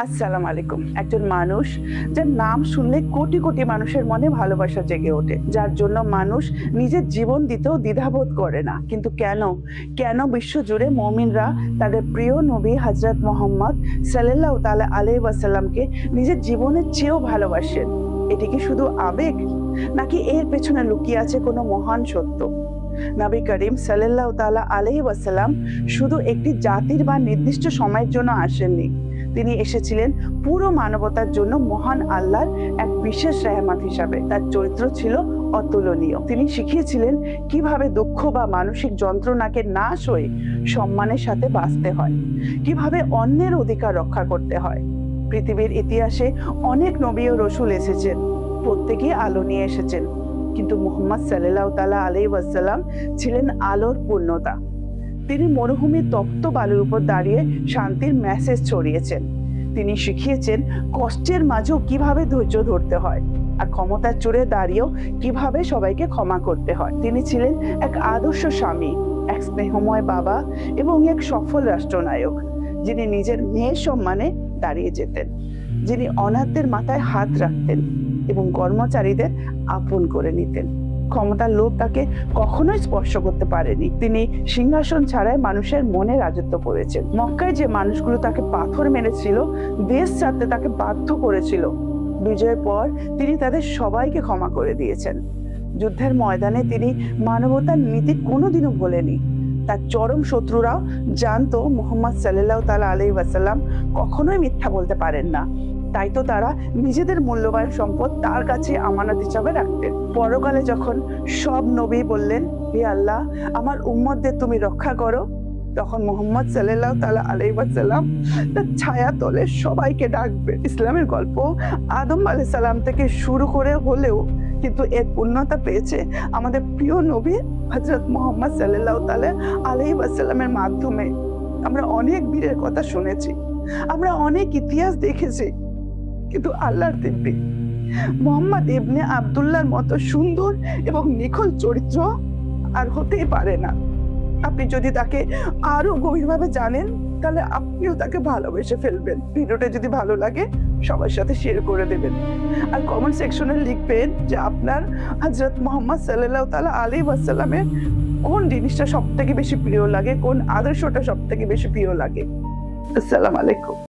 আসসালামু আলাইকুম। একজন মানুষ যার নাম শুনলে কোটি কোটি মানুষের মনে ভালোবাসা জেগে ওঠে, যার জন্য মানুষ নিজের জীবন দিতেও দ্বিধাবোধ করে না। কিন্তু কেন কেন বিশ্ব জুড়ে মুমিনরা তাদের প্রিয় নবী হযরত মুহাম্মদ সাল্লাল্লাহু তাআলা আলাইহি ওয়াসাল্লামকে নিজের জীবনের চেয়েও ভালোবাসেন? এটি কি শুধু আবেগ, নাকি এর পেছনে লুকিয়ে আছে কোনো মহান সত্য? নবী করিম সাল্লাল্লাহু তাআলা আলাইহি ওয়াসাল্লাম শুধু একটি জাতির বা নির্দিষ্ট সময়ের জন্য আসেননি। তিনি এসেছিলেন পুরো মানবতার জন্য মহান আল্লাহর এক বিশেষ রহমত হিসাবে। তার চরিত্র ছিল অতুলনীয়। তিনি শিখিয়েছিলেন কিভাবে দুঃখ বা মানসিক যন্ত্রণাকে না সয়ে সম্মানের সাথে বাঁচতে হয়, কিভাবে অন্যের অধিকার রক্ষা করতে হয়। পৃথিবীর ইতিহাসে অনেক নবী ও রাসূল এসেছেন, প্রত্যেকেই আলো নিয়ে এসেছেন, কিন্তু মুহাম্মদ সাল্লাল্লাহু তাআলা আলাইহি ওয়াসাল্লাম ছিলেন আলোর পূর্ণতা। তিনি মরুভূমির তপ্ত বালুর উপর দাঁড়িয়ে শান্তির মেসেজ ছড়িয়েছেন। তিনি শিখিয়েছেন কষ্টের মাঝেও কিভাবে ধৈর্য ধরতে হয়, আর ক্ষমতার চূড়ে দাঁড়িয়েও কিভাবে সবাইকে ক্ষমা করতে হয়। তিনি ছিলেন এক আদর্শ স্বামী, এক স্নেহময় বাবা এবং এক সফল রাষ্ট্রনায়ক, যিনি নিজের মেয়ের সম্মানে দাঁড়িয়ে যেতেন, যিনি অনাথদের মাথায় হাত রাখতেন এবং কর্মচারীদের আপন করে নিতেন। ক্ষমতার লোভ তাকে কখনোই স্পর্শ করতে পারেনি। তিনি সিংহাসন ছাড়াই মানুষের মনে রাজত্ব করেছেন। মক্কায় যে মানুষগুলো তাকে পাথর মেরেছিল, দেশ ছাড়তে তাকে বাধ্য করেছিল, বিজয়ের পর তিনি তাদের সবাইকে ক্ষমা করে দিয়েছেন। যুদ্ধের ময়দানে তিনি মানবতার নীতি কোনোদিনও ভোলেনি। তার চরম শত্রুরাও জানতো মুহাম্মদ সাল্লাল্লাহু তাআলা আলাইহি ওয়াসাল্লাম কখনোই মিথ্যা বলতে পারেন না। তাই তো তারা নিজেদের মূল্যবান সম্পদ তার কাছে আমানত হিসাবে রাখতেন। পরকালে যখন সব নবী বললেন, হে আল্লাহ, আমার উম্মতদের তুমি রক্ষা করো, তখন মুহাম্মদ সাল্লাল্লাহু তাআলা আলাইহি ওয়াসাল্লাম তার ছায়া তলে সবাইকে ডাকবে। ইসলামের গল্প আদম আলাইহিস সালাম থেকে শুরু করে হলেও কিন্তু এর পূর্ণতা পেয়েছে আমাদের প্রিয় নবী হযরত মুহাম্মদ সাল্লাল্লাহু তাআলা আলাইহি ওয়াসাল্লামের মাধ্যমে। আমরা অনেক বীরের কথা শুনেছি, আমরা অনেক ইতিহাস দেখেছি, কিন্তু আল্লাহর দিব্যি মুহাম্মদ ইবনে আব্দুল্লাহর মতো সুন্দর এবং নিখুঁত চরিত্র আর হতেই পারে না। আপনি যদি তাকে আরো গভীরভাবে জানেন, তাহলে আপনিও তাকে ভালোবেসে ফেলবেন। ভিডিওটা যদি ভালো লাগে সবার সাথে শেয়ার করে দেবেন, আর কমেন্ট সেকশনে লিখবেন যে আপনার হযরত মুহাম্মদ সাল্লাল্লাহু তাআলা আলাইহি ওয়াসাল্লামের কোন জিনিসটা সবথেকে বেশি প্রিয় লাগে, কোন আদর্শটা সবথেকে বেশি প্রিয় লাগে। আসসালামু আলাইকুম।